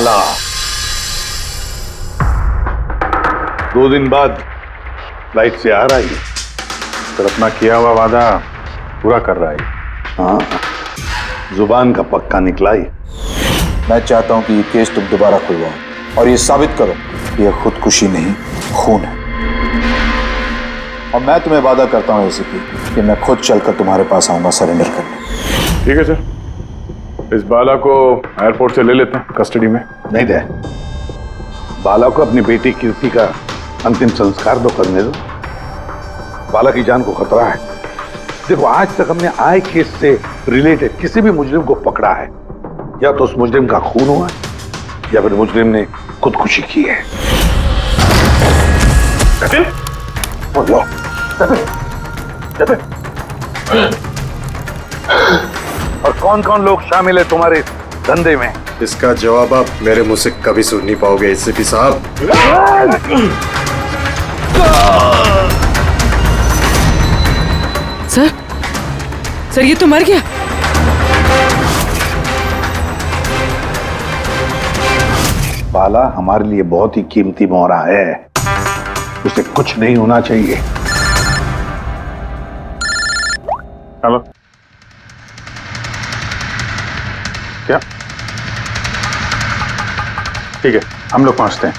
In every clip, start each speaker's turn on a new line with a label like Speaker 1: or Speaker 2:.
Speaker 1: बाला 2 दिन बाद फ्लाइट से आ रहा है, फिर अपना किया हुआ वादा पूरा कर रहा है। हाँ, जुबान का पक्का निकला ही।
Speaker 2: मैं चाहता हूं कि ये केस तुम दोबारा खुलवाओ और ये साबित करो कि यह खुदकुशी नहीं, खून है। और मैं तुम्हें वादा करता हूं एसीपी कि मैं खुद चलकर तुम्हारे पास आऊंगा सरेंडर करने।
Speaker 1: ठीक है सर, इस बाला को एयरपोर्ट से ले लेते हैं कस्टडी में। नहीं दे, बाला को अपनी बेटी कीर्ति का अंतिम संस्कार तो करने दो। बाला की जान को खतरा है। देखो, आज तक हमने आए केस से रिलेटेड किसी भी मुजरिम को पकड़ा है, या तो उस मुजरिम का खून हुआ है या फिर मुजरिम ने खुदकुशी की है। और कौन कौन लोग शामिल है तुम्हारे धंधे में?
Speaker 3: इसका जवाब आप मेरे मुंह से कभी सुन नहीं पाओगे एसीपी साहब।
Speaker 4: सर ये तो मर गया।
Speaker 1: बाला हमारे लिए बहुत ही कीमती मोहरा है, उसे कुछ नहीं होना चाहिए। हेलो, क्या? ठीक है, हम लोग पहुंचते हैं।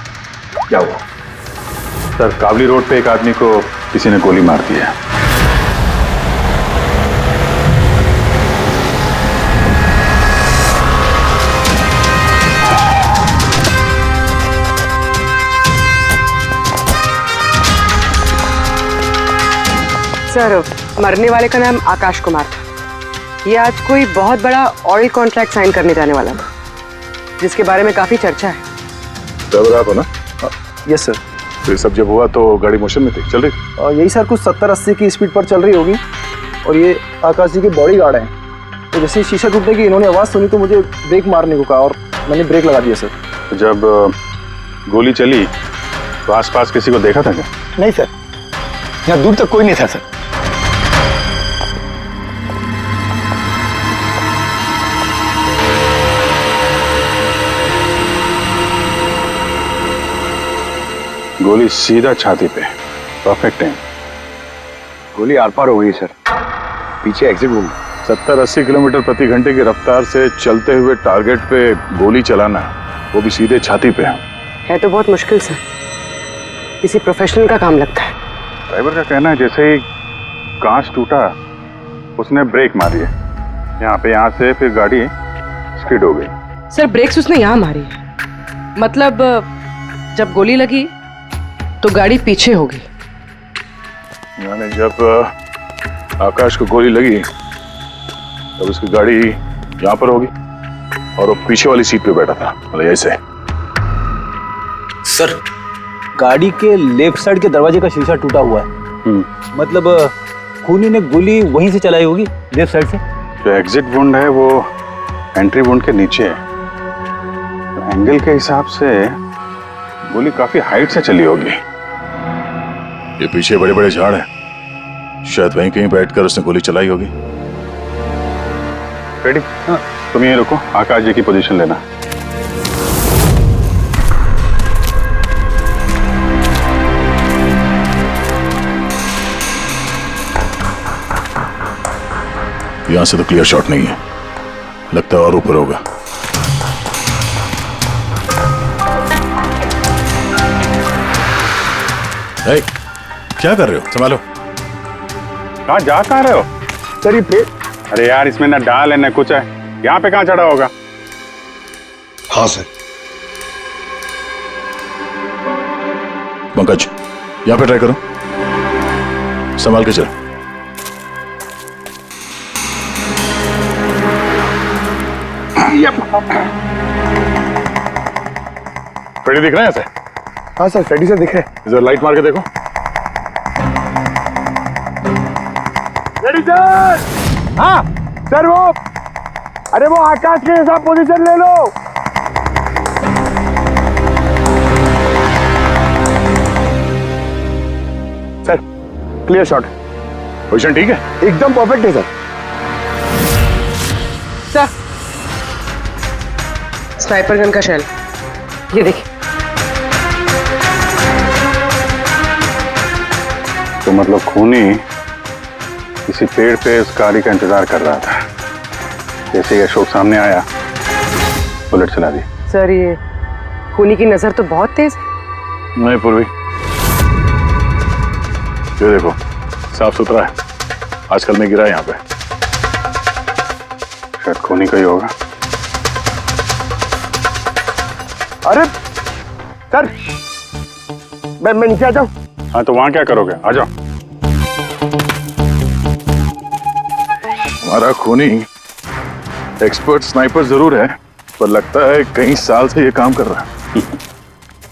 Speaker 1: क्या हुआ? सर, कावली रोड पे एक आदमी को किसी ने गोली मार दी है।
Speaker 4: सर, मरने वाले का नाम आकाश कुमार था। ये आज कोई बहुत बड़ा ऑयल कॉन्ट्रैक्ट साइन करने जाने वाला था, जिसके बारे में काफी चर्चा है।
Speaker 1: ड्राइवर आप हो ना?
Speaker 2: Yes sir.
Speaker 1: तो ये सब जब हुआ तो गाड़ी मोशन में थी, चल रही?
Speaker 2: यही सर, कुछ 70-80 की स्पीड पर चल रही होगी। और ये आकाश जी के बॉडी गार्ड हैं। तो जैसे शीशा टूटने की इन्होंने आवाज़ सुनी तो मुझे ब्रेक मारने को कहा और मैंने ब्रेक लगा दिया सर।
Speaker 1: तो जब गोली चली तो आसपास किसी को देखा था क्या?
Speaker 2: नहीं सर, यहाँ दूर तक कोई नहीं था सर।
Speaker 1: गोली सीधा छाती पे, परफेक्ट टाइम।
Speaker 5: गोली आर पार हो गई सर, पीछे एग्जिट रूम।
Speaker 1: 70-80 किलोमीटर प्रति घंटे की रफ्तार से चलते हुए टारगेट पे गोली चलाना, वो भी सीधे छाती पे
Speaker 4: है तो बहुत मुश्किल सर, किसी प्रोफेशनल का काम लगता है।
Speaker 1: ड्राइवर का कहना है जैसे ही कांच टूटा उसने ब्रेक मारी है यहाँ से, फिर गाड़ी स्किड हो गई।
Speaker 4: सर, ब्रेक्स उसने यहाँ मारी है, मतलब जब गोली लगी तो गाड़ी पीछे होगी।
Speaker 1: यानी जब आकाश को गोली लगी तब उसकी गाड़ी यहाँ पर होगी और वो पीछे वाली सीट पे बैठा था, मतलब ऐसे।
Speaker 6: सर, गाड़ी के लेफ्ट साइड के दरवाजे का शीशा टूटा हुआ है। मतलब खूनी ने गोली वहीं से चलाई होगी, लेफ्ट साइड से।
Speaker 1: जो एग्जिट वुंड है वो एंट्री वुंड के नीचे है, तो एंगल के हिसाब से गोली काफी हाइट से चली होगी। ये पीछे बड़े बड़े झाड़ हैं, शायद वहीं कहीं बैठकर उसने गोली चलाई होगी। रेडी? हाँ। तुम यहीं रुको, आकाश जी की पोजीशन लेना। यहां से तो क्लियर शॉट नहीं है, लगता है और ऊपर होगा।
Speaker 3: hey, क्या कर रहे हो? संभालो।
Speaker 1: कहाँ जा कहाँ रहे हो?
Speaker 2: सर, ये पे...
Speaker 1: अरे यार, इसमें ना डाल है ना कुछ है, यहाँ पे कहाँ चढ़ा होगा?
Speaker 3: हाँ सर। पंकज, यहाँ पे ट्राई करो, संभाल के चलो। फ्रेडी दिख रहा है ऐसे?
Speaker 2: हाँ सर, फ्रेडी सर दिख रहे हैं।
Speaker 1: इधर लाइट मार के देखो।
Speaker 2: Freddy sir! हाँ सर, अरे वो आकाश के हिसाब पोजीशन ले लो। Sir, clear shot.
Speaker 1: पोजीशन ठीक है?
Speaker 2: एकदम परफेक्ट है सर।
Speaker 4: सर, स्नाइपर गन का शेल। ये देखिए।
Speaker 1: तो मतलब खूनी किसी पेड़ पे उस गाड़ी का इंतजार कर रहा था। जैसे ही अशोक सामने आया, बुलेट चला दी।
Speaker 4: सर ये खूनी की नजर तो बहुत तेज है।
Speaker 1: नहीं पूर्वी, ये देखो साफ सुथरा है। आजकल में गिरा है यहाँ पे, शायद खूनी का ही होगा।
Speaker 5: अरे सर, मैं नीचे आ जाऊं?
Speaker 1: हाँ तो वहां क्या करोगे, आ जाओ। हमारा खूनी एक्सपर्ट स्नाइपर जरूर है, पर लगता है कई साल से ये काम कर रहा है।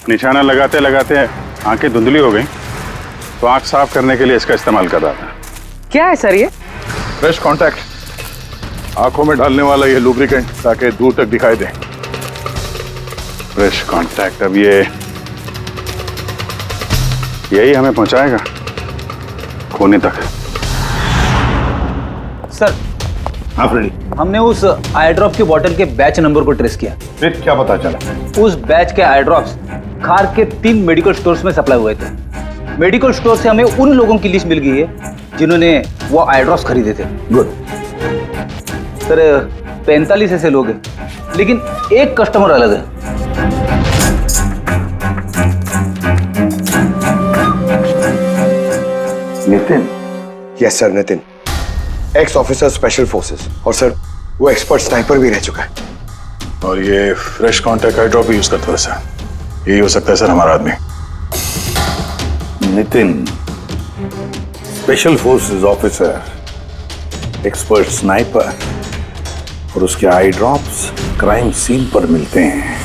Speaker 1: निशाना लगाते लगाते आंखें धुंधली हो गई, तो आंख साफ करने के लिए इसका इस्तेमाल कर रहा था।
Speaker 4: क्या है सर ये?
Speaker 1: फ्रेश कांटेक्ट, आंखों में डालने वाला ये लुब्रिकेंट, ताकि दूर तक दिखाई दे। फ्रेश कांटेक्ट, अब ये यही हमें पहुंचाएगा खूनी तक।
Speaker 6: सर
Speaker 2: हाँ फ्रेडी,
Speaker 6: हमने उस आई ड्रॉप की बोतल के बैच नंबर को ट्रेस किया।
Speaker 2: फिर क्या पता चला?
Speaker 6: उस बैच के आई ड्रॉप्स खार के 3 मेडिकल स्टोर्स में सप्लाई हुए थे। मेडिकल स्टोर से हमें उन लोगों की लिस्ट मिल गई है जिन्होंने वो आई ड्रॉप्स खरीदे थे।
Speaker 2: गुड।
Speaker 6: सर 45 ऐसे लोग हैं, लेकिन एक कस्टमर अलग है।
Speaker 2: Nitin?
Speaker 3: Yes sir, Nitin, x officer special forces, और सर वो एक्सपर्ट स्नाइपर भी रह चुका है।
Speaker 1: और ये फ्रेश कांटेक्ट आई ड्रॉप यूज करता है सर। यही हो सकता है सर हमारा आदमी।
Speaker 7: Nitin, special forces officer, expert sniper और उसके आई ड्रॉप्स क्राइम सीन पर मिलते हैं।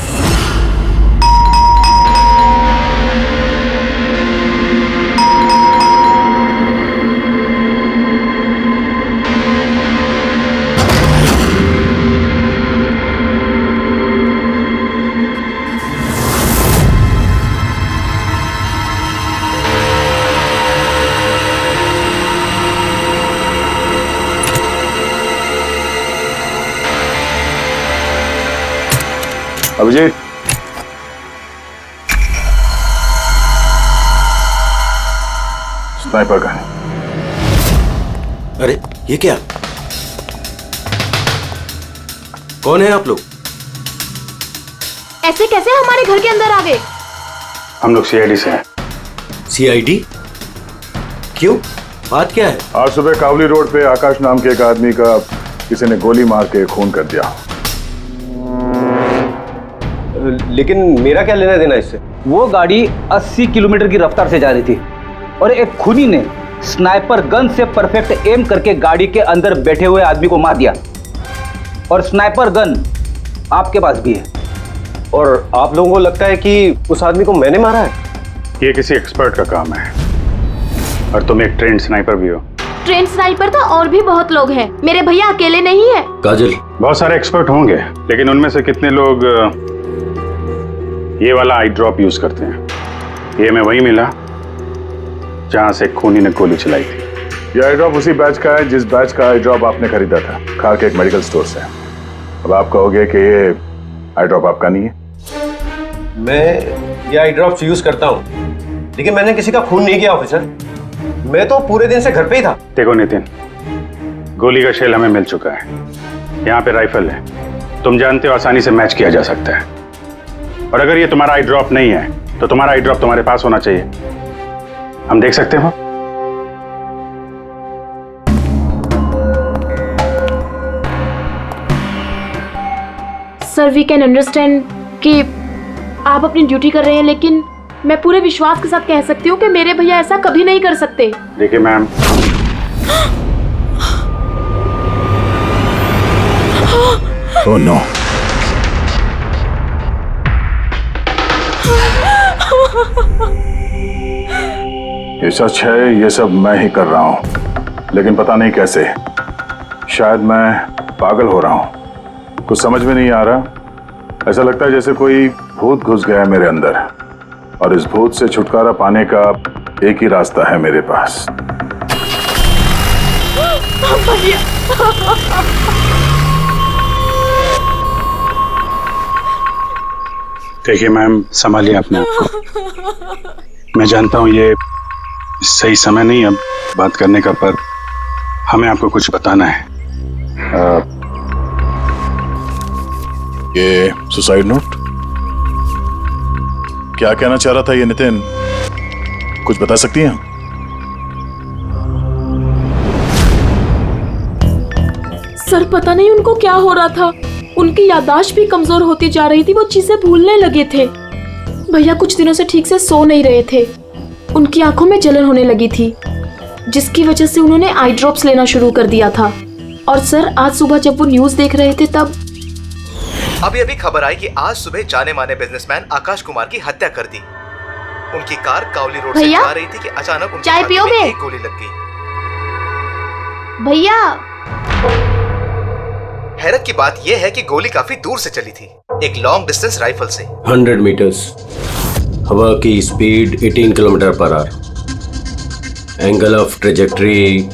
Speaker 1: अभिजीत, स्नाइपर का है।
Speaker 3: अरे ये क्या? कौन है आप लोग?
Speaker 8: ऐसे कैसे हमारे घर के अंदर आ गए?
Speaker 1: हम लोग सीआईडी से हैं।
Speaker 3: सीआईडी? क्यों, बात क्या है?
Speaker 1: आज सुबह कावली रोड पे आकाश नाम के एक आदमी का किसी ने गोली मार के खून कर दिया।
Speaker 5: लेकिन मेरा क्या लेना देना इससे?
Speaker 6: वो गाड़ी 80 किलोमीटर की रफ्तार से जा रही थी और एक खूनी ने स्नाइपर गन से परफेक्ट एम करके गाड़ी के अंदर बैठे हुए आदमी को मार दिया। और स्नाइपर गन आपके पास भी है।
Speaker 5: और आप लोगों को लगता है कि उस आदमी को मैंने मारा है?
Speaker 1: ये किसी एक्सपर्ट का काम है, और तुम एक ट्रेंड स्नाइपर भी हो।
Speaker 8: ट्रेन स्नाइपर तो और भी बहुत लोग हैं, मेरे भैया अकेले नहीं है।
Speaker 3: काजल,
Speaker 1: बहुत सारे एक्सपर्ट होंगे, लेकिन उनमें से कितने लोग ये वाला आई ड्रॉप यूज करते हैं? ये हमें वही मिला जहां से खूनी ने गोली चलाई थी। ये आई ड्रॉप उसी बैच का है जिस बैच का आई ड्रॉप आपने खरीदा था खार के एक मेडिकल स्टोर से। अब आप कहोगे कि ये आई ड्रॉप आपका नहीं है।
Speaker 5: मैं ये आई ड्रॉप्स यूज करता हूँ, लेकिन मैंने किसी का खून नहीं किया ऑफिसर। मैं तो पूरे दिन से घर पे ही था।
Speaker 1: देखो नितिन, गोली का शेल हमें मिल चुका है, यहाँ पे राइफल है, तुम जानते हो आसानी से मैच किया जा सकता है। और अगर ये तुम्हारा आई ड्रॉप नहीं है तो तुम्हारा आई ड्रॉप तुम्हारे पास होना चाहिए। हम देख सकते हो?
Speaker 8: सर वी कैन अंडरस्टैंड कि आप अपनी ड्यूटी कर रहे हैं, लेकिन मैं पूरे विश्वास के साथ कह सकती हूँ कि मेरे भैया ऐसा कभी नहीं कर सकते।
Speaker 1: देखिए मैम,
Speaker 7: ओह नो,
Speaker 1: ये सच है, ये सब मैं ही कर रहा हूं, लेकिन पता नहीं कैसे। शायद मैं पागल हो रहा हूं, कुछ समझ में नहीं आ रहा। ऐसा लगता है जैसे कोई भूत घुस गया है मेरे अंदर, और इस भूत से छुटकारा पाने का एक ही रास्ता है मेरे पास।
Speaker 9: देखिए मैम, संभालिए अपने आप को। मैं जानता हूँ ये सही समय नहीं अब बात करने का, पर हमें आपको कुछ बताना है।
Speaker 1: ये सुसाइड नोट क्या कहना चाह रहा था ये नितिन, कुछ बता सकती हैं?
Speaker 8: सर पता नहीं उनको क्या हो रहा था, उनकी याददाश्त भी कमजोर होती जा रही थी, वो चीजें भूलने लगे थे। भैया कुछ दिनों से ठीक से सो नहीं रहे थे, उनकी आंखों में जलन होने लगी थी, जिसकी वजह से उन्होंने आई ड्रॉप्स लेना शुरू कर दिया था। और सर आज सुबह जब वो न्यूज देख रहे थे तब
Speaker 10: अभी अभी खबर आई कि आज सुबह जाने माने बिजनेसमैन आकाश कुमार की हत्या कर दी। उनकी कार कावली रोड से जा रही थी कि अचानक उनके
Speaker 8: चाय
Speaker 10: हाथ में
Speaker 8: पियोगे?
Speaker 10: एक गोली लग गई।
Speaker 8: भैया
Speaker 10: हैरत की बात यह है कि गोली काफी दूर से चली थी, एक लॉन्ग डिस्टेंस राइफल से।
Speaker 5: 100 मीटर्स, हवा की speed 18 kilometre per hour, angle of trajectory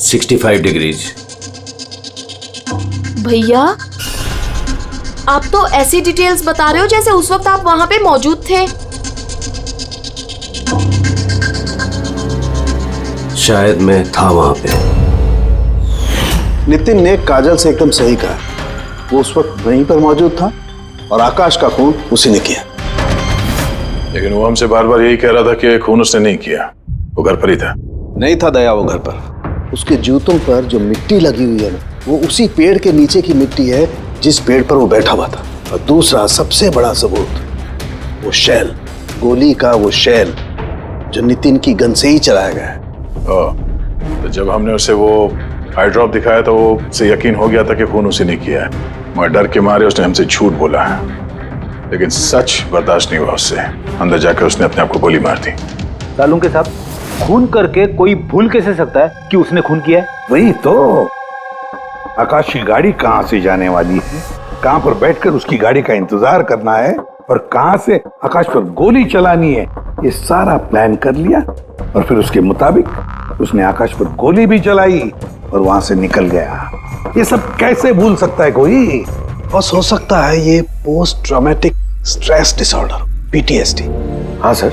Speaker 5: 65 degrees.
Speaker 8: भैया आप तो ऐसी डिटेल्स बता रहे हो जैसे उस वक्त आप वहां पे मौजूद थे।
Speaker 5: शायद मैं था वहां पे।
Speaker 2: नितिन ने काजल से एकदम सही कहा, वो उस वक्त वहीं पर मौजूद था और आकाश का खून उसी ने किया।
Speaker 1: लेकिन वो हमसे बार बार यही कह रहा था कि खून उसने नहीं किया, वो घर पर ही था।
Speaker 2: नहीं था दया वो घर पर, उसके जूतों पर जो मिट्टी लगी हुई है ना, वो उसी पेड़ के नीचे की मिट्टी है जिस पेड़ पर वो बैठा हुआ था। और दूसरा सबसे बड़ा सबूत, वो शैल, गोली का वो शैल जो नितिन की गन से ही चलाया गया है।
Speaker 1: तो जब हमने उसे वो आई ड्रॉप दिखाया तो वो उसे यकीन हो गया था कि खून उसी ने किया है, मगर डर के मारे उसने हमसे झूठ बोला है। लेकिन सच बर्दाश्त नहीं हुआ उससे, अंदर जाकर उसने अपने आप को गोली मार दी।
Speaker 6: सालुंके के साहब, खून करके कोई भूल कैसे सकता है कि उसने खून किया है?
Speaker 7: वही तो, आकाश की गाड़ी कहां से जाने वाली है, कहां पर बैठकर उसकी गाड़ी का इंतजार करना है और कहां से आकाश पर गोली चलानी है, ये सारा प्लान कर लिया। और फिर उसके मुताबिक उसने आकाश पर गोली भी चलाई और वहां से निकल गया। ये सब कैसे भूल सकता है कोई?
Speaker 2: बस हो सकता है ये post traumatic stress disorder, PTSD।
Speaker 3: हाँ सर,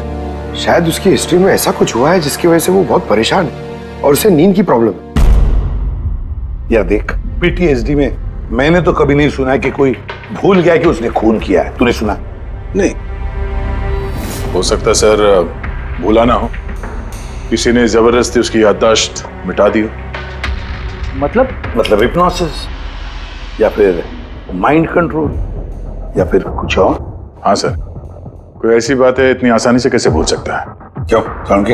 Speaker 3: शायद उसकी हिस्ट्री में ऐसा कुछ हुआ है जिसकी वजह से वो बहुत परेशान है और उसे नींद की प्रॉब्लम है।
Speaker 7: या देख, PTSD में मैंने तो कभी नहीं सुना कि कोई भूल गया कि उसने खून किया है। तूने सुना?
Speaker 2: नहीं।
Speaker 1: हो सकता है सर भूला ना हो, किसी ने जबरदस्ती उसकी याददाश्त मिटा दी हो।
Speaker 7: मतलब हिप्नोसिस, या फिर माइंड कंट्रोल, या फिर कुछ और।
Speaker 1: हाँ सर, कोई ऐसी बात है इतनी आसानी से कैसे भूल सकता है?
Speaker 7: क्यों समझे?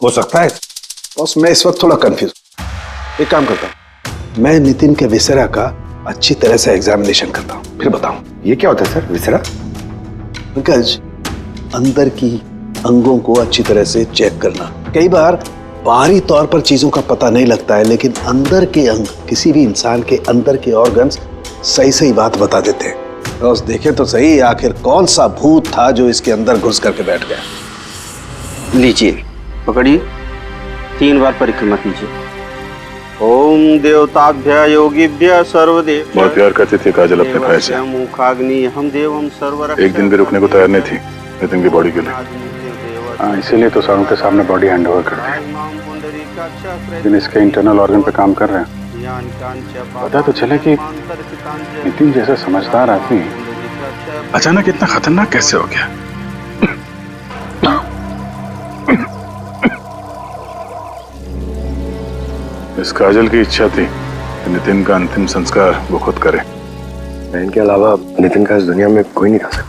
Speaker 7: हो सकता है।
Speaker 2: बस मैं इस वक्त थोड़ा कंफ्यूज। एक काम करता हूँ, मैं नितिन के विसरा का अच्छी तरह से एग्जामिनेशन करता हूँ, फिर बताऊँ।
Speaker 3: ये क्या होता है सर, विसरा?
Speaker 2: पंकज, अंदर की अंगों को अच्छी तरह से चेक करना। कई बार बाहरी तौर पर चीजों का पता नहीं लगता है, लेकिन अंदर के अंग, किसी भी इंसान के अंदर के ऑर्गन्स सही सही बात बता देते हैं। रोज देखे तो सही, आखिर कौन सा भूत था जो इसके अंदर घुस करके बैठ गया।
Speaker 11: लीजिए, पकड़िए, 3 बार परिक्रमा कीजिए। ओम देवताभ्य योगिभ्य सर्वदेव।
Speaker 1: बहुत प्यार करती थी काजल अपने भाई से,
Speaker 11: मुखाग्नि हम देवम सर्वर।
Speaker 1: एक दिन भी रुकने को तैयार नहीं थी नितिन की बॉडी के लिए।
Speaker 9: हाँ, इसीलिए तो सारों के सामने बॉडी हैंडओवर कर दी, लेकिन इसके इंटरनल ऑर्गन पे काम कर रहे हैं। पता तो चले कि नितिन जैसा समझदार आदमी अचानक इतना खतरनाक कैसे हो गया।
Speaker 1: इस काजल की इच्छा थी कि नितिन का अंतिम संस्कार वो खुद करे।
Speaker 3: बहन के अलावा नितिन का इस दुनिया में कोई नहीं था सर।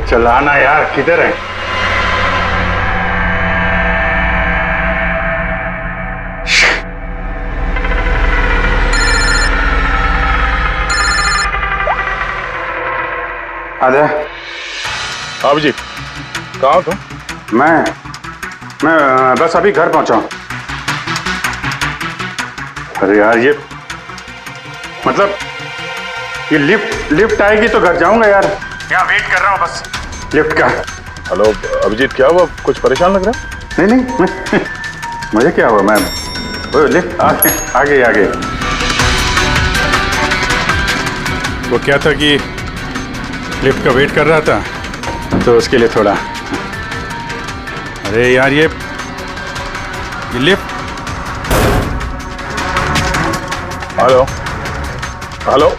Speaker 9: चलाना यार, किधर है? आजा।
Speaker 1: हाँ अभिजीत, कहाँ हो तुम?
Speaker 9: मैं बस अभी घर पहुंचा हूं। अरे यार ये मतलब ये लिफ्ट आएगी तो घर जाऊंगा यार। यहाँ वेट कर रहा हूँ बस लिफ्ट का।
Speaker 1: हेलो अभिजीत, क्या हुआ? कुछ परेशान लग रहा है?
Speaker 9: नहीं मुझे क्या हुआ, मैं वो लिफ्ट आगे।
Speaker 12: वो क्या था कि लिफ्ट का वेट कर रहा था
Speaker 9: तो उसके लिए थोड़ा।
Speaker 12: अरे यार ये लिफ्ट।
Speaker 1: Hello hello.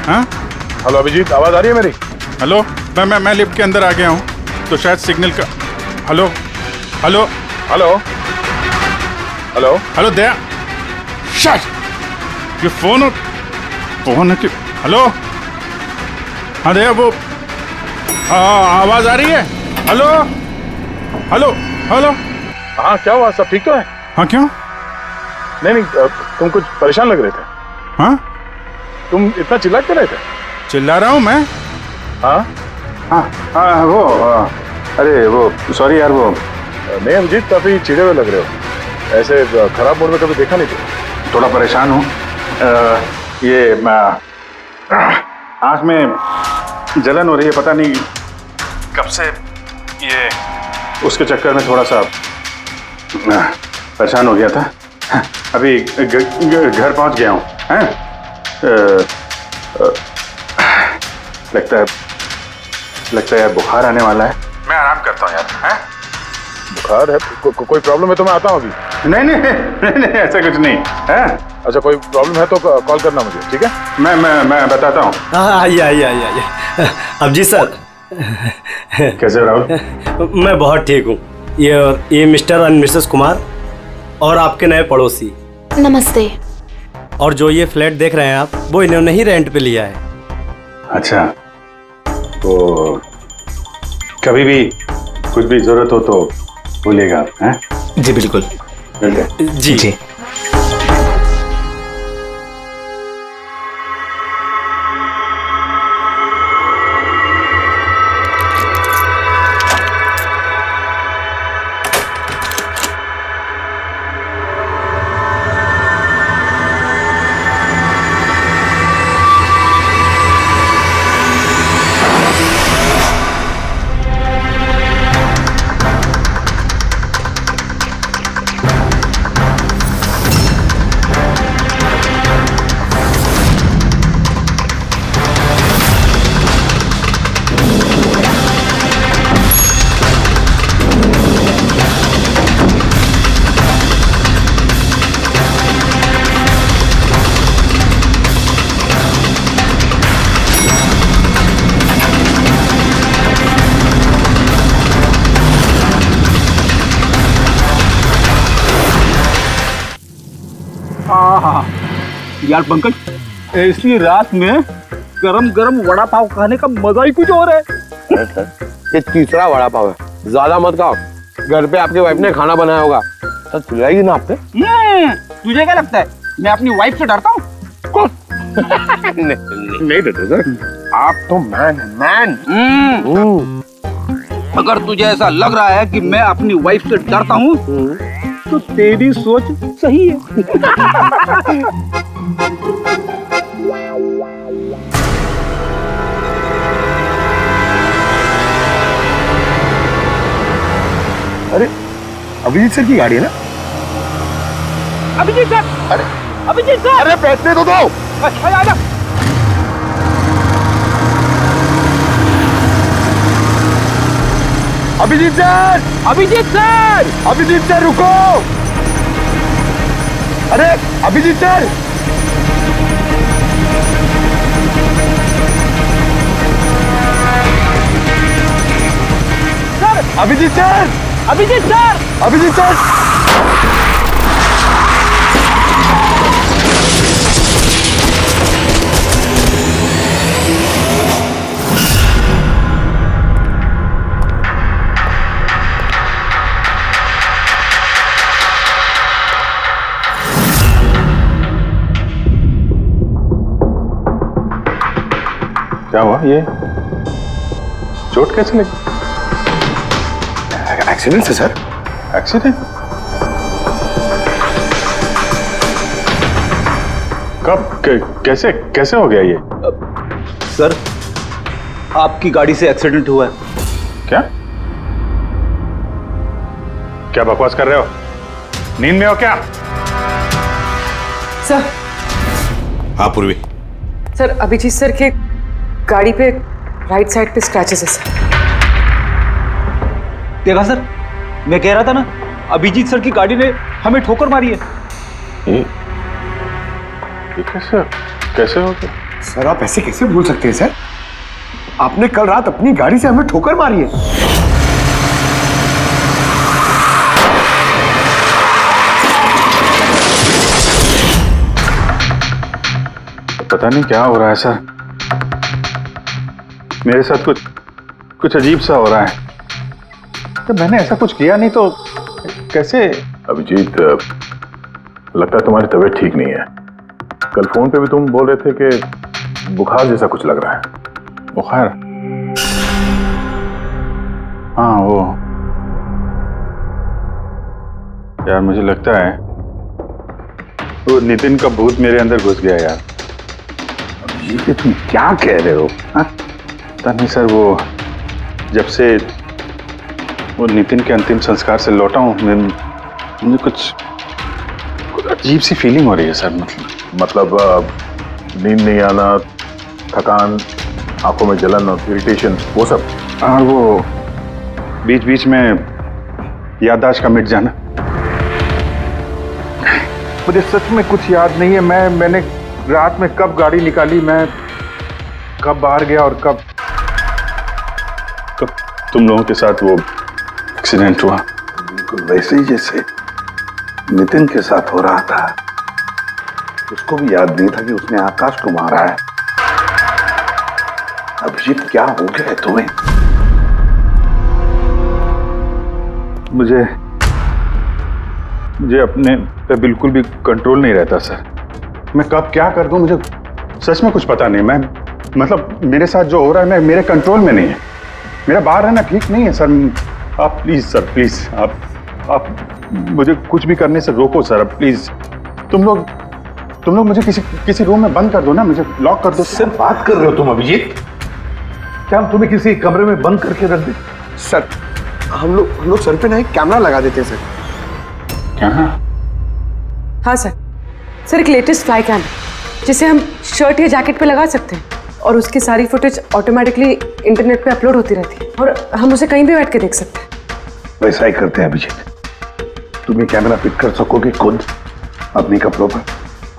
Speaker 12: हाँ
Speaker 1: हेलो अभिजीत, आवाज आ रही है मेरी?
Speaker 12: हेलो, मैं लिफ्ट के अंदर आ गया हूँ तो शायद सिग्नल का। Hello hello
Speaker 1: hello hello
Speaker 12: hello Daya, shut ये फोन है कि। हेलो हाँ दया, वो आवाज आ रही है? Hello hello hello.
Speaker 1: हाँ क्या हुआ, सब ठीक तो है?
Speaker 12: हाँ क्यों?
Speaker 1: नहीं तुम कुछ परेशान लग रहे थे।
Speaker 12: हाँ
Speaker 1: तुम इतना चिल्ला क्यों रहे थे?
Speaker 12: चिल्ला रहा हूँ मैं?
Speaker 1: हाँ
Speaker 9: वो अरे वो सॉरी यार, वो
Speaker 1: नहीं अभिजीत, काफी चिढ़े हुए लग रहे हो। ऐसे खराब मूड में कभी देखा नहीं था।
Speaker 9: थोड़ा परेशान हूँ। ये आँख में जलन हो रही है, पता नहीं कब से। ये उसके चक्कर में थोड़ा सा परेशान हो गया था। अभी घर पहुंच गया हूँ। लगता है यार बुखार आने वाला है। मैं आराम करता हूँ यार।
Speaker 1: बुखार है? कोई प्रॉब्लम है तो मैं आता हूँ अभी।
Speaker 9: नहीं ऐसा कुछ नहीं है।
Speaker 1: अच्छा कोई प्रॉब्लम है तो कॉल करना मुझे, ठीक है?
Speaker 9: मैं बताता हूँ।
Speaker 5: आइए। अब जी सर।
Speaker 9: कैसे हो राहुल?
Speaker 5: मैं बहुत ठीक हूँ। ये मिस्टर एंड मिसेस कुमार और आपके नए पड़ोसी।
Speaker 8: नमस्ते।
Speaker 5: और जो ये फ्लैट देख रहे हैं आप, वो इन्होंने ही रेंट पे लिया है।
Speaker 9: अच्छा, तो कभी भी कुछ भी जरूरत हो तो बोलिएगा आप। हैं?
Speaker 5: जी बिल्कुल। जी।
Speaker 6: यार पंकज, ऐसी रात में गरम गरम वड़ा पाव खाने का मजा ही कुछ और है।
Speaker 3: ये तीसरा वड़ा पाव है, ज्यादा मत खाओ। घर पे आपके वाइफ ने खाना बनाया होगा, तो चिल्लाएगी ना आप पे।
Speaker 6: तुझे क्या लगता है मैं अपनी वाइफ से डरता हूँ?
Speaker 3: नहीं डरते सर, आप तो मैन।
Speaker 6: अगर तुझे ऐसा लग रहा है कि मैं अपनी वाइफ से डरता हूँ तो तेरी सोच सही है।
Speaker 3: अरे अभिजीत सर की गाड़ी है ना?
Speaker 6: अभिजीत सर, अभिजीत सर,
Speaker 3: अरे बैठने तो दो।
Speaker 6: आजा।
Speaker 3: अभिजीत सर रुको। अरे अभिजीत सर, अभिजीत सर।
Speaker 9: क्या हुआ? ये चोट कैसे लगी?
Speaker 3: एक्सीडेंट है सर।
Speaker 9: एक्सीडेंट? कब? कैसे कैसे हो गया ये?
Speaker 6: सर, आपकी गाड़ी से एक्सीडेंट हुआ है।
Speaker 9: क्या क्या बकवास कर रहे हो? नींद में हो क्या?
Speaker 4: सर।
Speaker 7: हाँ पूर्वी।
Speaker 4: सर, अभिजीत सर के गाड़ी पे राइट साइड पे स्क्रैचेस है सर।
Speaker 6: देखा सर, मैं कह रहा था ना, अभिजीत सर की गाड़ी ने हमें ठोकर मारी है।
Speaker 9: ये कैसे कैसे हो गया?
Speaker 3: सर आप ऐसे कैसे भूल सकते हैं सर? आपने कल रात अपनी गाड़ी से हमें ठोकर मारी है।
Speaker 9: पता नहीं क्या हो रहा है सर, मेरे साथ कुछ अजीब सा हो रहा है। तो मैंने ऐसा कुछ किया नहीं तो कैसे?
Speaker 1: अभिजीत, लगता है तुम्हारी तबीयत ठीक नहीं है। कल फोन पे भी तुम बोल रहे थे कि बुखार जैसा कुछ लग रहा है।
Speaker 9: बुखार? हाँ वो यार, मुझे लगता है वो नितिन का भूत मेरे अंदर घुस गया यार।
Speaker 7: ये तुम क्या कह रहे हो?
Speaker 9: पता नहीं सर, वो जब से वो नितिन के अंतिम संस्कार से लौटा हूँ, मुझे कुछ अजीब सी फीलिंग हो रही है सर।
Speaker 1: मतलब नींद नहीं आना, थकान, आंखों में जलन और इरिटेशन, वो सब?
Speaker 9: और वो बीच बीच में याददाश्त का मिट जाना। मुझे सच में कुछ याद नहीं है। मैंने रात में कब गाड़ी निकाली, मैं कब बाहर गया और कब तुम लोगों के साथ वो एक्सीडेंट हुआ।
Speaker 7: बिल्कुल वैसे ही जैसे नितिन के साथ हो रहा था। उसको भी याद नहीं था कि उसने आकाश को मारा है। अभिजीत, क्या हो गया है तुम्हें?
Speaker 9: मुझे अपने पे बिल्कुल भी कंट्रोल नहीं रहता सर। मैं कब क्या कर दूं, मुझे सच में कुछ पता नहीं। मैं मतलब मेरे साथ जो हो रहा है मेरे कंट्रोल में नहीं है। मेरा बाहर रहना ठीक नहीं है सर। आप प्लीज सर, प्लीज आप मुझे कुछ भी करने से रोको सर, प्लीज। तुम लोग मुझे किसी रूम में बंद कर दो ना, मुझे लॉक कर दो।
Speaker 7: सर बात कर रहे हो तुम अभिजीत? क्या हम तुम्हें किसी कमरे में बंद करके रख दें?
Speaker 3: सर हम लोग सर पे ना एक कैमरा लगा देते हैं सर।
Speaker 9: क्या?
Speaker 4: हाँ सर। सर, एक लेटेस्ट फ्लाई कैम जिसे हम शर्ट या जैकेट पे लगा सकते हैं और उसकी सारी फुटेज ऑटोमेटिकली इंटरनेट पे अपलोड होती रहती है और हम उसे कहीं भी बैठ के देख सकते हैं।
Speaker 7: वैसा ही करते हैं अभिजीत। तुम ये कैमरा फिट कर सकोगे खुद अपने कपड़ों पर?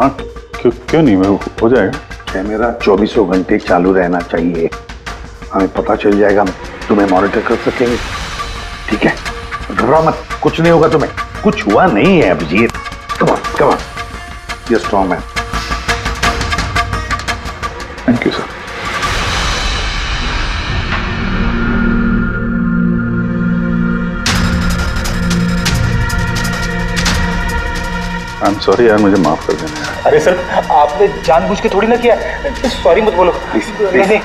Speaker 9: हाँ, क्यों नहीं, हो जाएगा।
Speaker 7: कैमरा 24 घंटे चालू रहना चाहिए। हमें पता चल जाएगा, तुम्हें मॉनिटर कर सकेंगे। ठीक है, घबराओ मत, कुछ नहीं होगा तुम्हें। कुछ हुआ नहीं है अभिजीत। कम ऑन, ये strong man.
Speaker 9: Thank you sir. I am sorry यार, मुझे माफ कर देना।
Speaker 6: अरे सर, आपने जानबूझ के थोड़ी ना किया। सॉरी मत बोलो प्लीज। नहीं।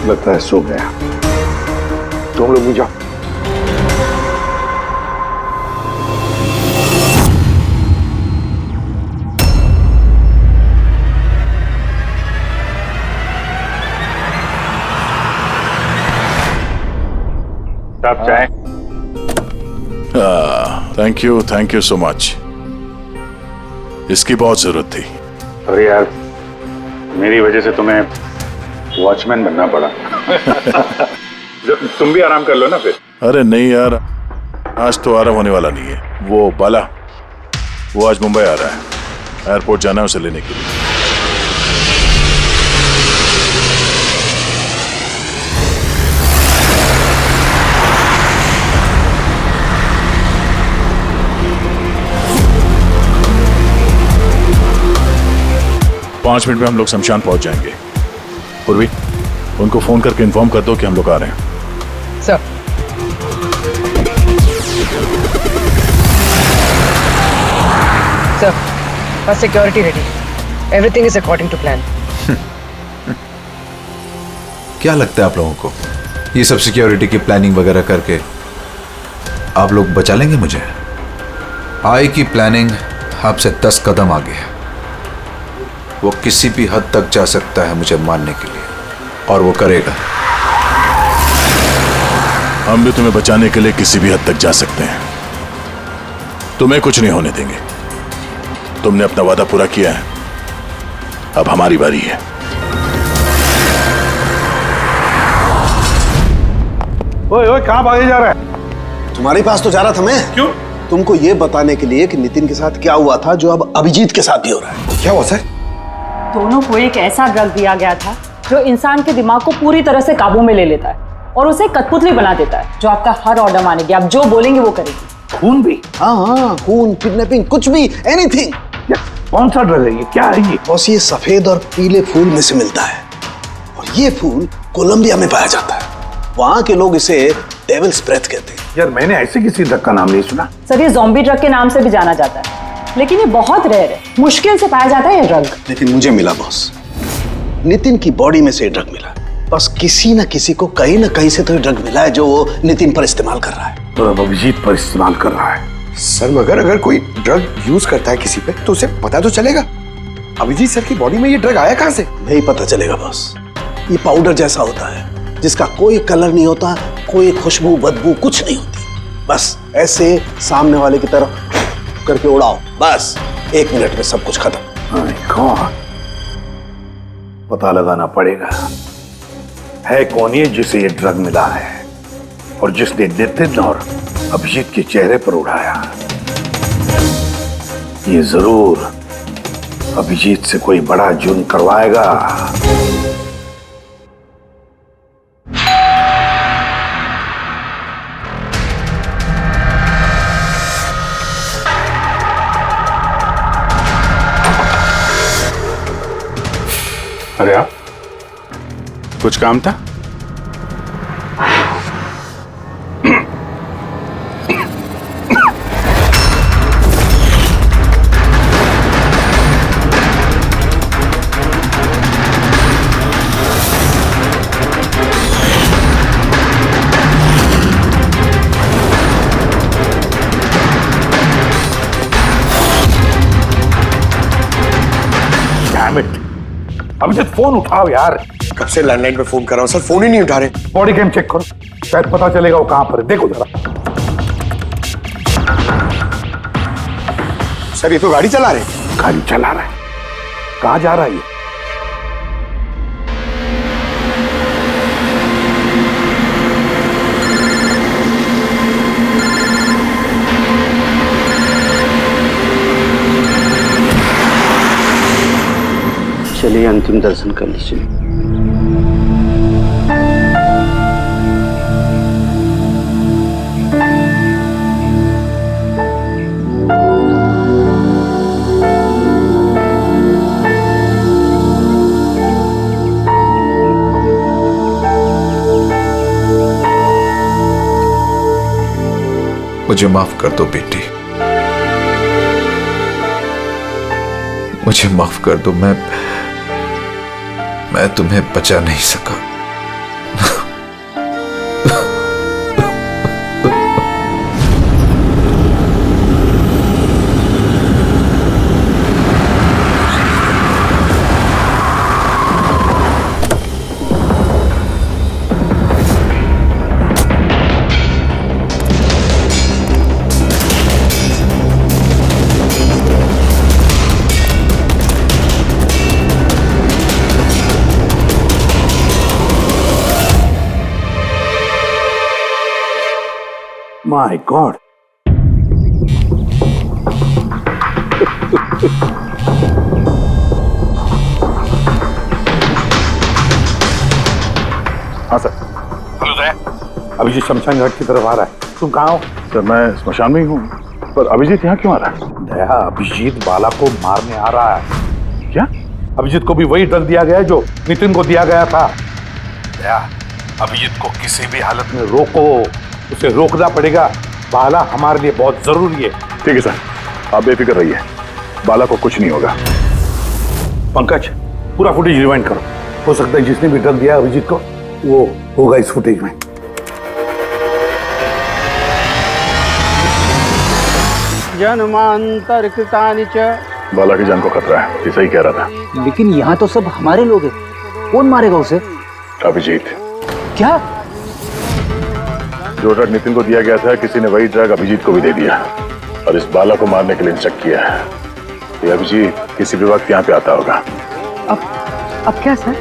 Speaker 7: लगता है सो गया। तुम लोग भी जाओ।
Speaker 9: साहब चाय।
Speaker 13: Thank you so much. इसकी बहुत जरूरत थी।
Speaker 9: अरे यार, मेरी वजह से तुम्हें वॉचमैन बनना पड़ा। तुम भी आराम कर लो ना फिर।
Speaker 13: अरे नहीं यार, आज तो आराम होने वाला नहीं है। वो बाला, वो आज मुंबई आ रहा है, एयरपोर्ट जाना है उसे लेने के लिए। पांच मिनट में हम लोग शमशान पहुंच जाएंगे। पूर्वी, उनको फोन करके इन्फॉर्म कर दो कि हम लोग आ रहे हैं।
Speaker 4: सर। सर, बस security ready. Everything is according to plan.
Speaker 2: क्या लगता है आप लोगों को, ये सब सिक्योरिटी की प्लानिंग वगैरह करके आप लोग बचा लेंगे मुझे? आई की प्लानिंग आपसे 10 कदम आगे है। वो किसी भी हद तक जा सकता है मुझे मारने के लिए, और वो करेगा।
Speaker 13: हम भी तुम्हें बचाने के लिए किसी भी हद तक जा सकते हैं। तुम्हें कुछ नहीं होने देंगे। तुमने अपना वादा पूरा किया है, अब हमारी बारी है।
Speaker 7: ओए ओए, कहां भागे जा रहा है?
Speaker 3: तुम्हारे पास तो जा रहा था मैं।
Speaker 7: क्यों?
Speaker 3: तुमको ये बताने के लिए कि नितिन के साथ क्या हुआ था, जो अब अभिजीत के साथ भी हो रहा है। क्या हुआ सर?
Speaker 14: दोनों को एक ऐसा ड्रग दिया गया था जो इंसान के दिमाग को पूरी तरह से काबू में ले लेता है और उसे कठपुतली बना देता है, जो आपका हर ऑर्डर मानेगी। आप जो बोलेंगे वो करेगी।
Speaker 7: खून भी?
Speaker 3: हाँ, खून, किडनैपिंग, कुछ भी, एनीथिंग।
Speaker 7: कौन सा ड्रग है ये? क्या है ये?
Speaker 3: बॉस, ये सफेद और पीले फूल में से मिलता है, और ये फूल कोलंबिया में पाया जाता है। वहां के लोग इसे डेविल्स ब्रेथ कहते हैं।
Speaker 7: यार, मैंने ऐसे किसी ड्रग का नाम नहीं सुना।
Speaker 14: सर, ये ज़ॉम्बी ड्रग के नाम से भी जाना जाता है, लेकिन ये बहुत रेयर है। मुश्किल से पाया जाता है ये ड्रग।
Speaker 3: लेकिन मुझे मिला बॉस, नितिन की बॉडी में से ये ड्रग मिला। बस किसी न किसी को कहीं ना कहीं से तो ये ड्रग मिला है, जो वो नितिन पर इस्तेमाल कर रहा है।
Speaker 7: तो अब अभिजीत पर इस्तेमाल कर रहा है।
Speaker 3: सर, मगर अगर कोई ड्रग यूज करता है किसी पे, तो उसे पता तो चलेगा। अभिजीत सर की बॉडी में ये ड्रग आया कहां से? नहीं पता चलेगा बॉस। ये पाउडर जैसा होता है, जिसका कोई कलर नहीं होता, कोई खुशबू बदबू कुछ नहीं होती। बस ऐसे सामने वाले की तरफ करके उड़ाओ, बस 1 मिनट में सब कुछ खत्म।
Speaker 7: पता लगाना पड़ेगा है कौन ये जिसे ये ड्रग मिला है, और जिसने नितिन और अभिजीत के चेहरे पर उड़ाया। ये जरूर अभिजीत से कोई बड़ा जुर्म करवाएगा।
Speaker 9: अरे आप, कुछ काम था?
Speaker 7: अभिजीत, फोन उठाओ यार।
Speaker 3: कब से लैंडलाइन पे फोन कर रहा हूं सर, फोन ही नहीं उठा रहे।
Speaker 7: बॉडी कैम चेक करो, शायद पता चलेगा वो कहां पर है। देखो जरा।
Speaker 3: सर, ये तो गाड़ी चला रहे।
Speaker 7: गाड़ी चला रहा है? कहां जा रहा है ये?
Speaker 11: चलिए अंतिम दर्शन कर लीजिए।
Speaker 2: मुझे माफ कर दो बेटी, मुझे माफ कर दो। मैं तुम्हें बचा नहीं सका।
Speaker 7: My God.
Speaker 1: हाँ सर।
Speaker 7: हेलो सर, अभिजीत शमशान घाट की तरफ आ रहा है। तुम कहाँ हो?
Speaker 1: सर मैं स्मशान में ही हूँ, पर अभिजीत यहाँ क्यों आ रहा है?
Speaker 7: दया, अभिजीत बाला को मारने आ रहा है।
Speaker 1: क्या?
Speaker 7: अभिजीत को भी वही ड्रग दिया गया है जो नितिन को दिया गया था। दया, अभिजीत को किसी भी हालत में रोको, उसे रोकना पड़ेगा। बाला हमारे लिए बहुत जरूरी है।
Speaker 1: ठीक है सर, आप बेफिक्र रहिए, बाला को कुछ नहीं होगा।
Speaker 7: पंकज, पूरा फुटेज रिवाइंड करो। हो सकता है जिसने भी ड्रग दिया अभिजीत को वो होगा इस फुटेज में।
Speaker 11: जन्मांतर कृतानि च।
Speaker 1: बाला की जान को खतरा है, ये सही कह रहा था।
Speaker 6: लेकिन यहाँ तो सब हमारे लोग हैं, कौन मारेगा उसे?
Speaker 1: अभिजीत।
Speaker 6: क्या?
Speaker 1: जो ड्रग नितिन को दिया गया था, किसी ने वही ड्रग अभिजीत को भी दे दिया और इस बाला को मारने के लिए इंस्ट्रक्ट किया है। ये अभिजीत किसी भी वक्त यहाँ पे आता होगा।
Speaker 4: अब क्या सर?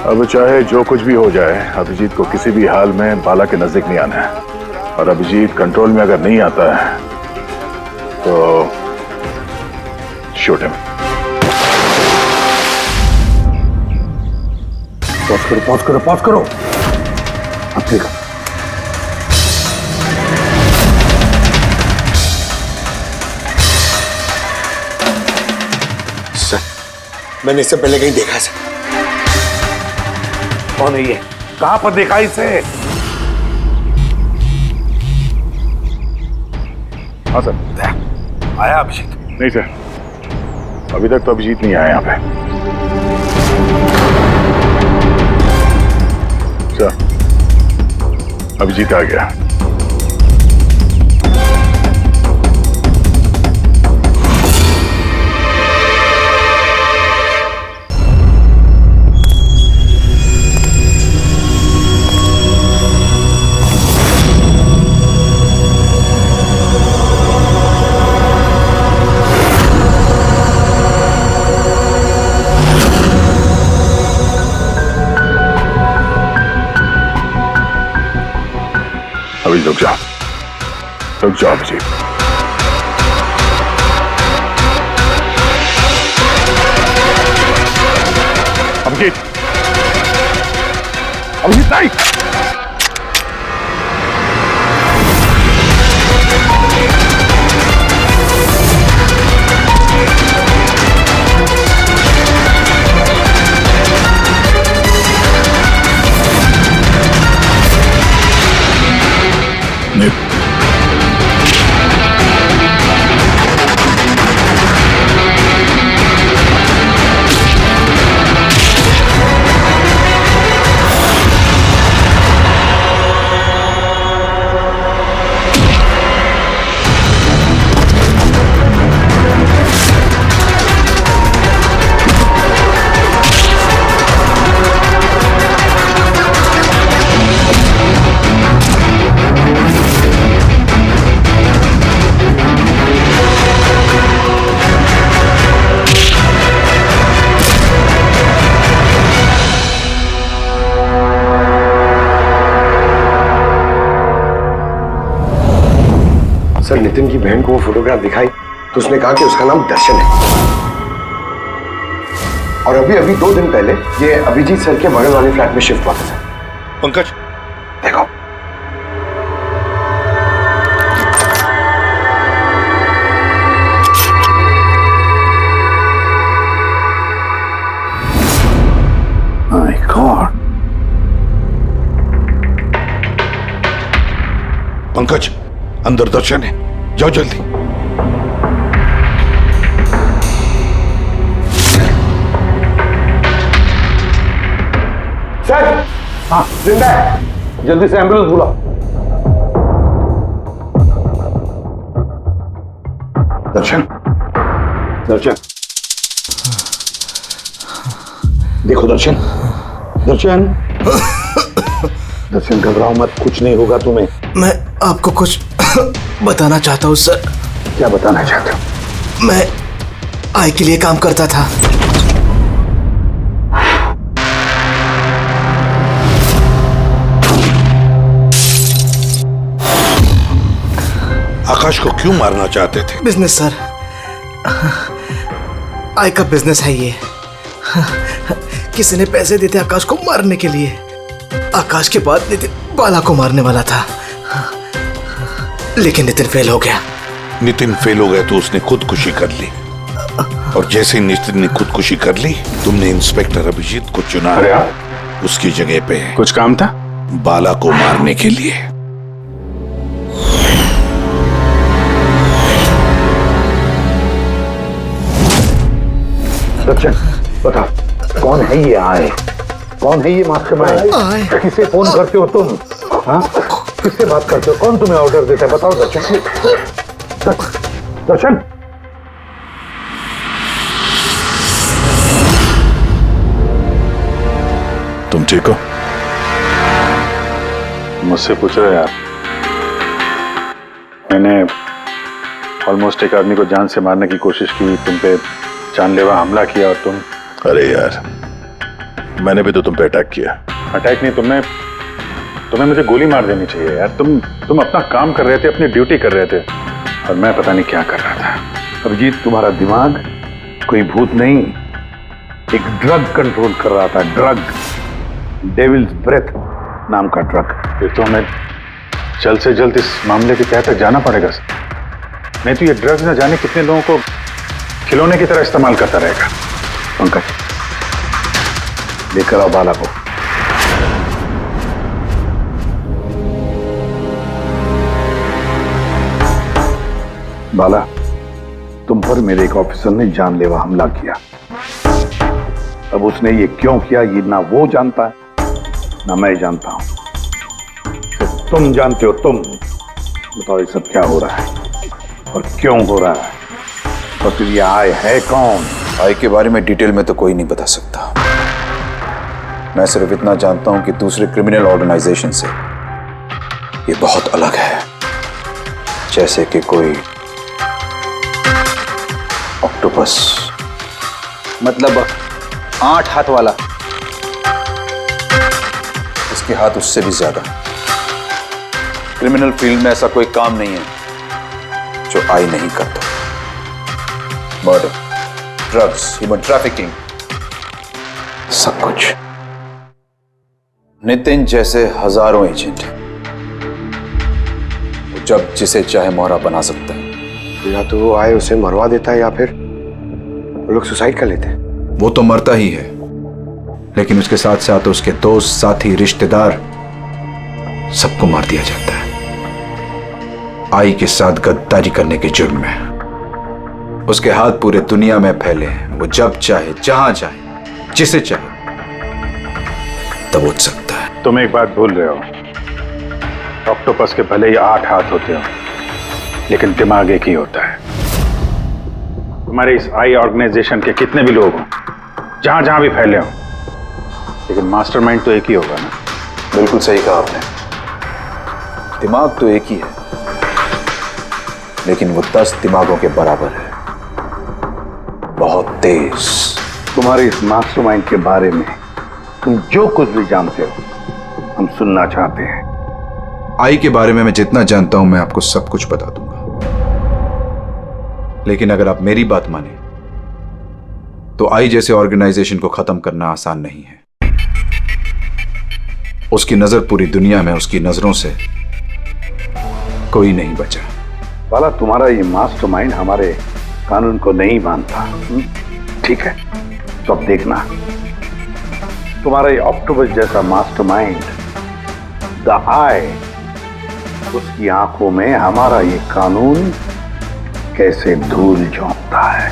Speaker 1: अब चाहे जो कुछ भी हो जाए, अभिजीत को किसी भी हाल में बाला के नजदीक नहीं आना है। और अभिजीत कंट्रोल में अगर नहीं आता है तो शूट हिम।
Speaker 7: पॉज करो, पॉज करो, पॉज करो। अब देखो,
Speaker 3: सर मैंने इससे पहले कहीं देखा सर।
Speaker 7: कौन है ये? कहां पर देखा इसे?
Speaker 1: हाँ सर।
Speaker 7: आया अभिजीत?
Speaker 1: नहीं सर, अभी तक तो अभिजीत नहीं आया यहाँ पे। सर, अभिजीत आ गया। अभी रुक जाओ, रुक जाओ अभिजीत। अभिजीत, अभिजीत नहीं।
Speaker 3: सर नितिन की बहन को वो फोटोग्राफ दिखाई तो उसने कहा कि उसका नाम दर्शन है। और अभी अभी 2 दिन पहले ये अभिजीत सर के बगल वाले फ्लैट में शिफ्ट हुआ था सर।
Speaker 7: पंकज
Speaker 3: देखो,
Speaker 7: माय गॉड। पंकज, अंदर दर्शन है, जाओ जल्दी।
Speaker 3: सर, हाँ जिंदा है, जल्दी से एम्बुलेंस बुलाओ।
Speaker 7: दर्शन, दर्शन, देखो दर्शन, दर्शन, दर्शन घबराओ मत, कुछ नहीं होगा तुम्हें।
Speaker 3: मैं आपको कुछ बताना चाहता हूँ सर।
Speaker 7: क्या बताना चाहते हो?
Speaker 3: मैं आई के लिए काम करता था।
Speaker 7: आकाश को क्यों मारना चाहते थे?
Speaker 3: बिजनेस सर, आय का बिजनेस है ये। किसी ने पैसे देते आकाश को मारने के लिए। आकाश के बाद नितिन बाला को मारने वाला था, लेकिन नितिन फेल हो गया।
Speaker 7: नितिन फेल हो गया तो उसने खुदकुशी कर ली, और जैसे ही नितिन ने खुदकुशी कर ली, तुमने इंस्पेक्टर अभिजीत को चुना उसकी जगह पे।
Speaker 12: कुछ काम था?
Speaker 7: बाला को मारने के लिए।
Speaker 1: सचिन बता, कौन है ये आए? कौन है ये मास्टरमाइंड? किसे फोन करते हो तुम? हाँ, किससे बात करते हो? कौन तुम्हें ऑर्डर देता है? बताओ दर्शन। दर्शन,
Speaker 13: तुम ठीक हो?
Speaker 9: मुझसे पूछ रहे यार। मैंने ऑलमोस्ट एक आदमी को जान से मारने की कोशिश की, तुम पे जानलेवा हमला किया, और तुम।
Speaker 13: अरे यार, मैंने भी तो तुम पे अटैक किया।
Speaker 9: अटैक नहीं, तुम्हें मुझे गोली मार देनी चाहिए यार। तुम अपना काम कर रहे थे, अपनी ड्यूटी कर रहे थे, और मैं पता नहीं क्या कर रहा था।
Speaker 1: अभिजीत, तुम्हारा दिमाग कोई भूत नहीं, एक ड्रग कंट्रोल कर रहा था। ड्रग, डेविल्स ब्रेथ नाम का ड्रग।
Speaker 9: फिर तो हमें जल्द से जल्द इस मामले की तह तक जाना पड़ेगा सर। नहीं तो ये ड्रग्स न जाने कितने लोगों को खिलौने की तरह इस्तेमाल करता रहेगा।
Speaker 1: पंकज, लेकर आओ बाला को। बाला, तुम पर मेरे एक ऑफिसर ने जानलेवा हमला किया। अब उसने ये क्यों किया, ये ना वो जानता है ना मैं जानता हूं। तो तुम जानते हो। तुम बताओ ये सब क्या हो रहा है और क्यों हो रहा है, और फिर ये आय है कौन?
Speaker 2: आय के बारे में डिटेल में तो कोई नहीं बता सकता। मैं सिर्फ इतना जानता हूं कि दूसरे क्रिमिनल ऑर्गेनाइजेशन से ये बहुत अलग है, जैसे कि कोई ऑक्टोपस।
Speaker 6: मतलब 8 हाथ वाला?
Speaker 2: इसके हाथ उससे भी ज्यादा। क्रिमिनल फील्ड में ऐसा कोई काम नहीं है जो आई नहीं करता। मर्डर, ड्रग्स, ह्यूमन ट्रैफिकिंग, सब कुछ। नितिन जैसे हजारों एजेंट हैं, वो जब जिसे चाहे मोहरा बना सकता है।
Speaker 3: या तो वो आए उसे मरवा देता है, या फिर वो लोग सुसाइड कर लेते हैं।
Speaker 2: वो तो मरता ही है, लेकिन उसके साथ साथ उसके दोस्त, साथी, रिश्तेदार, सबको मार दिया जाता है आई के साथ गद्दारी करने के जुर्म में। उसके हाथ पूरे दुनिया में फैले हैं। वो जब चाहे, जहां चाहे, जिसे चाहे दबोच सकता है।
Speaker 9: तुम एक बात भूल रहे हो, ऑक्टोपस के भले ही 8 हाथ होते हो, लेकिन दिमाग एक ही होता है। तुम्हारे इस आई ऑर्गेनाइजेशन के कितने भी लोग हों, जहां जहां भी फैले हों, लेकिन मास्टरमाइंड तो एक ही होगा ना।
Speaker 2: बिल्कुल सही कहा आपने। दिमाग तो एक ही है, लेकिन वो 10 दिमागों के बराबर है, बहुत तेज।
Speaker 1: तुम्हारे इस मास्टरमाइंड के बारे में तुम जो कुछ भी जानते हो, हम सुनना चाहते हैं।
Speaker 2: आई के बारे में मैं जितना जानता हूं, मैं आपको सब कुछ बता दूंगा। लेकिन अगर आप मेरी बात माने, तो आई जैसे ऑर्गेनाइजेशन को खत्म करना आसान नहीं है। उसकी नजर पूरी दुनिया में, उसकी नजरों से कोई नहीं बचा।
Speaker 1: बाला, तुम्हारा ये मास्टरमाइंड हमारे कानून को नहीं मानता। ठीक है, तो अब देखना, तुम्हारा ये ऑक्टोपस जैसा मास्टरमाइंड, द आई, उसकी आंखों में हमारा ये कानून कैसे धूल झोंकता है।